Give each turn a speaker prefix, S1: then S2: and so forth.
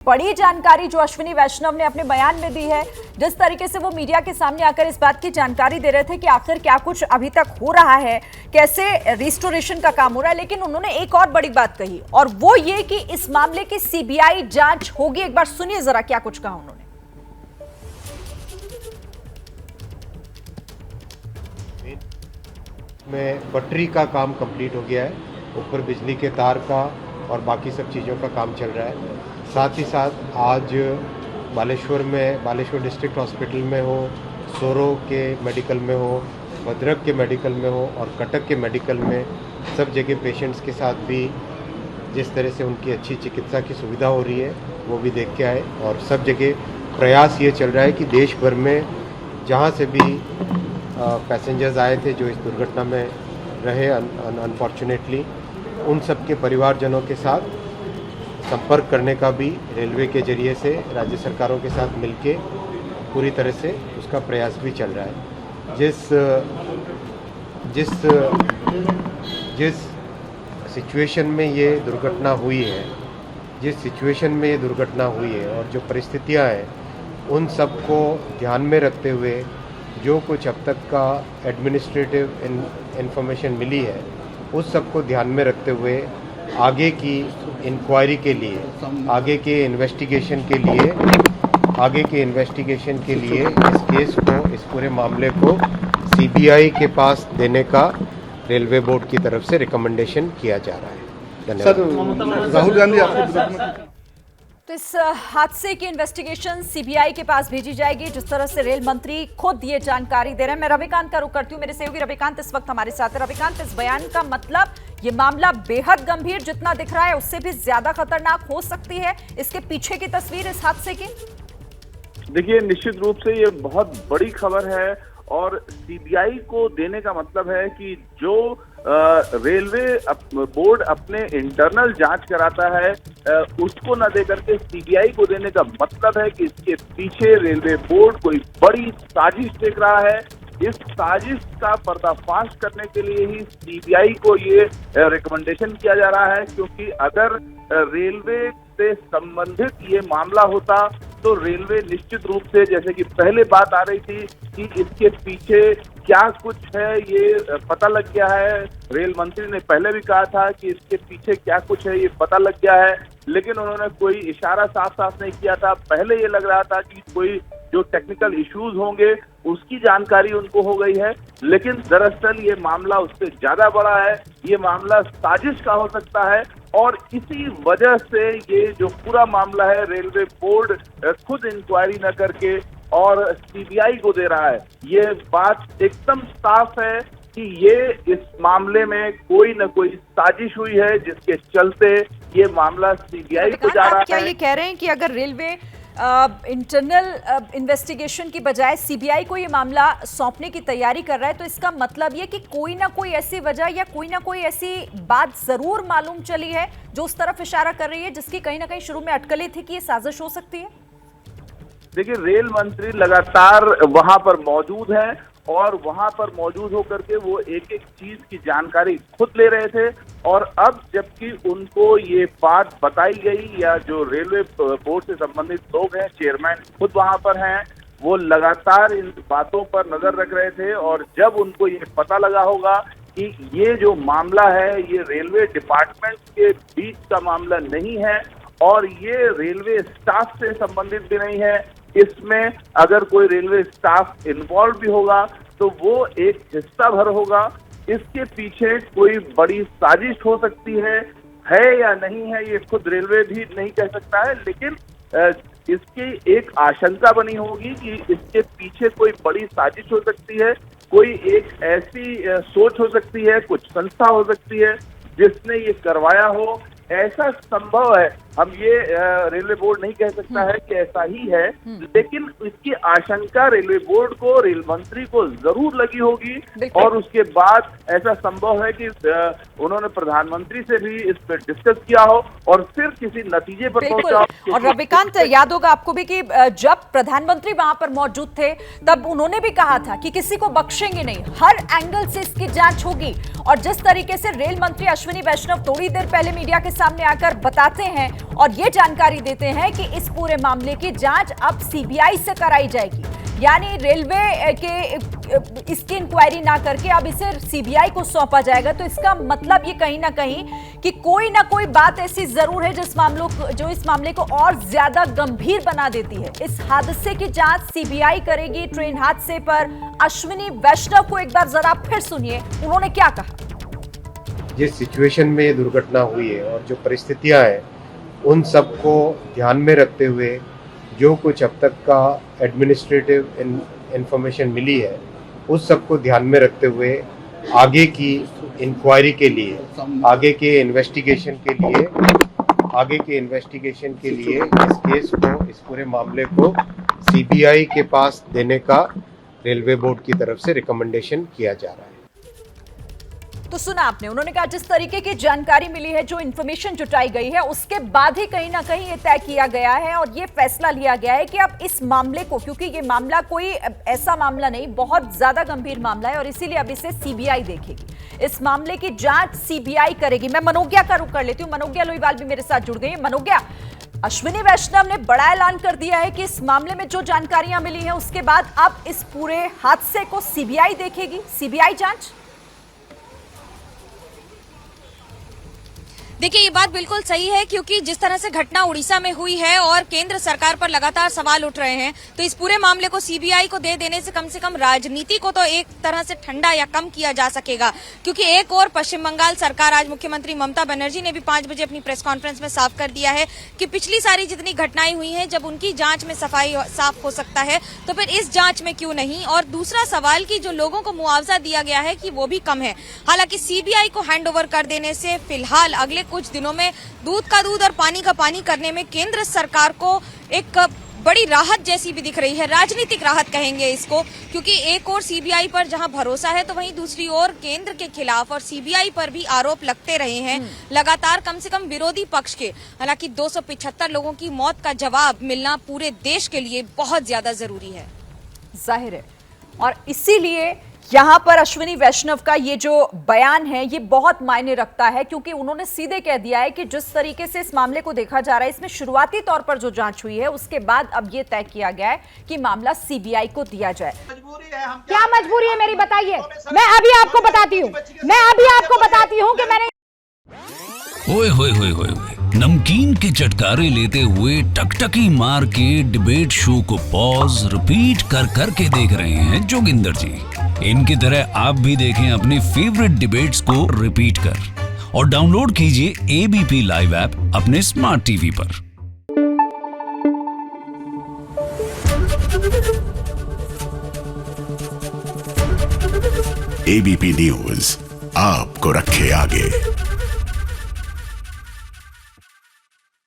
S1: बड़ी जानकारी जो अश्विनी वैष्णव ने अपने बयान में दी है, जिस तरीके से वो मीडिया के सामने आकर इस बात की जानकारी दे रहे थे कि आखिर क्या कुछ अभी तक हो रहा है, कैसे रिस्टोरेशन का काम हो रहा है, लेकिन उन्होंने एक और बड़ी बात कही और वो ये कि इस मामले की सीबीआई जांच होगी। एक बार सुनिए जरा क्या कुछ कहा उन्होंने।
S2: में पटरी का काम कंप्लीट हो गया है, ऊपर बिजली के तार का और बाकी सब चीज़ों का काम चल रहा है। साथ ही साथ आज बालेश्वर डिस्ट्रिक्ट हॉस्पिटल में हो, सोरो के मेडिकल में हो, भद्रक के मेडिकल में हो और कटक के मेडिकल में सब जगह पेशेंट्स के साथ भी जिस तरह से उनकी अच्छी चिकित्सा की सुविधा हो रही है वो भी देख के आए। और सब जगह प्रयास ये चल रहा है कि देश भर में जहाँ से भी पैसेंजर्स आए थे जो इस दुर्घटना में रहे अनफॉर्चुनेटली, उन सब के परिवारजनों के साथ संपर्क करने का भी रेलवे के जरिए से राज्य सरकारों के साथ मिलके पूरी तरह से उसका प्रयास भी चल रहा है। जिस सिचुएशन में ये दुर्घटना हुई है, और जो परिस्थितियां हैं उन सब को ध्यान में रखते हुए जो कुछ अब तक का एडमिनिस्ट्रेटिव इंफॉर्मेशन मिली है उस सब को ध्यान में रखते हुए आगे की इंक्वायरी के लिए, आगे के इन्वेस्टिगेशन के लिए इस केस को, इस पूरे मामले को सीबीआई के पास देने का रेलवे बोर्ड की तरफ से रिकमेंडेशन किया जा रहा है। धन्यवाद।
S3: राहुल गांधी आपको
S1: तो इस हादसे की इन्वेस्टिगेशन सीबीआई के पास भेजी जाएगी, जिस तरह से रेल मंत्री खुद ये जानकारी दे रहे हैं। मैं रविकांत का रुख करती हूँ, मेरे सहयोगी रविकांत इस वक्त हमारे साथ है। रविकांत, इस बयान का मतलब ये मामला बेहद गंभीर जितना दिख रहा है उससे भी ज्यादा खतरनाक हो सकती है, इसके पीछे की तस्वीर इस हादसे की?
S3: देखिए, निश्चित रूप से ये बहुत बड़ी खबर है और सीबीआई को देने का मतलब है कि जो रेलवे बोर्ड अपने इंटरनल जांच कराता है उसको न दे करके सीबीआई को देने का मतलब है कि इसके पीछे रेलवे बोर्ड कोई बड़ी साजिश देख रहा है। इस साजिश का पर्दाफाश करने के लिए ही सीबीआई को ये रिकमेंडेशन किया जा रहा है, क्योंकि अगर रेलवे से संबंधित ये मामला होता तो रेलवे निश्चित रूप से, जैसे कि पहले बात आ रही थी कि इसके पीछे क्या कुछ है ये पता लग गया है। रेल मंत्री ने पहले भी कहा था कि इसके पीछे क्या कुछ है ये पता लग गया है, लेकिन उन्होंने कोई इशारा साफ साफ नहीं किया था। पहले ये लग रहा था कि कोई जो टेक्निकल इश्यूज होंगे उसकी जानकारी उनको हो गई है, लेकिन दरअसल ये मामला उससे ज्यादा बड़ा है। ये मामला साजिश का हो सकता है और इसी वजह से ये जो पूरा मामला है रेलवे बोर्ड खुद इंक्वायरी न करके और सीबीआई को दे रहा है। ये बात एकदम साफ है कि ये इस मामले में कोई न कोई साजिश हुई है जिसके चलते ये मामला सीबीआई को जा रहा है।
S1: क्या ये कह रहे हैं कि अगर रेलवे इंटरनल इन्वेस्टिगेशन की बजाय सीबीआई को ये मामला सौंपने की तैयारी कर रहा है, तो इसका मतलब ये कि कोई ना कोई ऐसी वजह या कोई ना कोई ऐसी बात जरूर मालूम चली है जो उस तरफ इशारा कर रही है, जिसकी कहीं ना कहीं शुरू में अटकलें थी कि ये साजिश हो सकती है?
S3: देखिए, रेल मंत्री लगातार वहां पर मौजूद हैं और वहां पर मौजूद होकर के वो एक एक चीज की जानकारी खुद ले रहे थे, और अब जबकि उनको ये बात बताई गई, या जो रेलवे बोर्ड से संबंधित लोग हैं, चेयरमैन खुद वहां पर हैं, वो लगातार इन बातों पर नजर रख रहे थे। और जब उनको ये पता लगा होगा कि ये जो मामला है ये रेलवे डिपार्टमेंट के बीच का मामला नहीं है और ये रेलवे स्टाफ से संबंधित भी नहीं है, इसमें अगर कोई रेलवे स्टाफ इन्वॉल्व भी होगा तो वो एक हिस्सा भर होगा, इसके पीछे कोई बड़ी साजिश हो सकती है या नहीं है ये खुद रेलवे भी नहीं कह सकता है, लेकिन इसकी एक आशंका बनी होगी कि इसके पीछे कोई बड़ी साजिश हो सकती है, कोई एक ऐसी सोच हो सकती है, कुछ संस्था हो सकती है जिसने ये करवाया हो। ऐसा संभव है, हम ये रेलवे बोर्ड नहीं कह सकता है कि ऐसा ही है, लेकिन इसकी आशंका रेलवे बोर्ड को, रेल मंत्री को जरूर लगी होगी और उसके बाद ऐसा संभव है कि उन्होंने प्रधानमंत्री से भी इस पर डिस्कस किया हो और फिर किसी नतीजे पर पहुंचा हो।
S1: और रविकांत, याद होगा आपको भी कि जब प्रधानमंत्री वहां पर मौजूद थे तब उन्होंने भी कहा था कि किसी को बख्शेंगे नहीं, हर एंगल से इसकी जांच होगी। और जिस तरीके से रेल मंत्री अश्विनी वैष्णव थोड़ी देर पहले मीडिया के सामने आकर बताते हैं और ये जानकारी देते हैं कि इस पूरे मामले की जांच अब सीबीआई से कराई जाएगी। यानी रेलवे के इसकी इंक्वायरी ना करके अब इसे सीबीआई को सौंपा जाएगा। तो इसका मतलब ये कहीं ना कहीं कि कोई ना कोई बात ऐसी जरूर है जो इस मामले को और ज्यादा गंभीर बना देती है। इस हादसे की जांच सीबीआई करेगी। ट्रेन हादसे पर अश्विनी वैष्णव को एक बार जरा फिर सुनिए, उन्होंने क्या कहा।
S2: जिस सिचुएशन में ये दुर्घटना हुई है और जो परिस्थितियां हैं, उन सबको ध्यान में रखते हुए जो कुछ अब तक का एडमिनिस्ट्रेटिव इंफॉर्मेशन मिली है, उस सबको ध्यान में रखते हुए आगे की इंक्वायरी के लिए, आगे के इन्वेस्टिगेशन के लिए इस केस को, इस पूरे मामले को सीबीआई के पास देने का रेलवे बोर्ड की तरफ से रिकमेंडेशन किया जा रहा है।
S1: तो सुना आपने, उन्होंने कहा जिस तरीके की जानकारी मिली है, जो इन्फॉर्मेशन जुटाई गई है, उसके बाद ही कहीं ना कहीं ये तय किया गया है और ये फैसला लिया गया है कि अब इस मामले को, क्योंकि ये मामला कोई ऐसा मामला नहीं, बहुत ज्यादा गंभीर मामला है और इसीलिए अब इसे सीबीआई देखेगी। इस मामले की जांच सीबीआई करेगी। मैं मनोज्ञा का रुख कर लेती हूँ। मनोज्ञा लोईवाल भी मेरे साथ जुड़ गई है। मनोज्ञा, अश्विनी वैष्णव ने बड़ा ऐलान कर दिया है कि इस मामले में जो जानकारियां मिली हैं, उसके बाद अब इस पूरे हादसे को सीबीआई देखेगी, सीबीआई जांच।
S4: देखिए, ये बात बिल्कुल सही है, क्योंकि जिस तरह से घटना उड़ीसा में हुई है और केंद्र सरकार पर लगातार सवाल उठ रहे हैं, तो इस पूरे मामले को सीबीआई को दे देने से कम राजनीति को तो एक तरह से ठंडा या कम किया जा सकेगा। क्योंकि एक और पश्चिम बंगाल सरकार, आज मुख्यमंत्री ममता बनर्जी ने भी 5 बजे अपनी प्रेस कॉन्फ्रेंस में साफ कर दिया है कि पिछली सारी जितनी घटनाएं हुई हैं, जब उनकी जांच में साफ हो सकता है, तो फिर इस जांच में क्यों नहीं। और दूसरा सवाल कि जो लोगों को मुआवजा दिया गया है कि वो भी कम है। हालांकि सीबीआई को हैंडओवर कर देने से फिलहाल अगले कुछ दिनों में दूध का दूध और पानी का पानी करने में केंद्र सरकार को एक बड़ी राहत जैसी भी दिख रही है, राजनीतिक राहत कहेंगे इसको। क्योंकि एक और सीबीआई पर जहां भरोसा है, तो वहीं दूसरी ओर केंद्र के खिलाफ और सीबीआई पर भी आरोप लगते रहे हैं लगातार, कम से कम विरोधी पक्ष के। हालांकि 275 लोगों की मौत का जवाब मिलना पूरे देश के लिए बहुत ज्यादा जरूरी है,
S1: जाहिर है। और इसीलिए यहां पर अश्विनी वैष्णव का ये जो बयान है, ये बहुत मायने रखता है, क्योंकि उन्होंने सीधे कह दिया है कि जिस तरीके से इस मामले को देखा जा रहा है, इसमें शुरुआती तौर पर जो जांच हुई है, उसके बाद अब ये तय किया गया है कि मामला सीबीआई को दिया जाए।
S5: क्या मजबूरी है मेरी, बताइए। मैं अभी आपको बताती हूँ कि मैंने
S6: ओए होए होए होए, नमकीन के चटकारे लेते हुए टकटकी मार के डिबेट शो को पॉज रिपीट कर करके देख रहे हैं जोगिंदर जी। इनकी तरह आप भी देखें अपने फेवरेट डिबेट्स को रिपीट कर और डाउनलोड कीजिए एबीपी लाइव ऐप अपने स्मार्ट टीवी पर।
S7: एबीपी न्यूज आपको रखे आगे।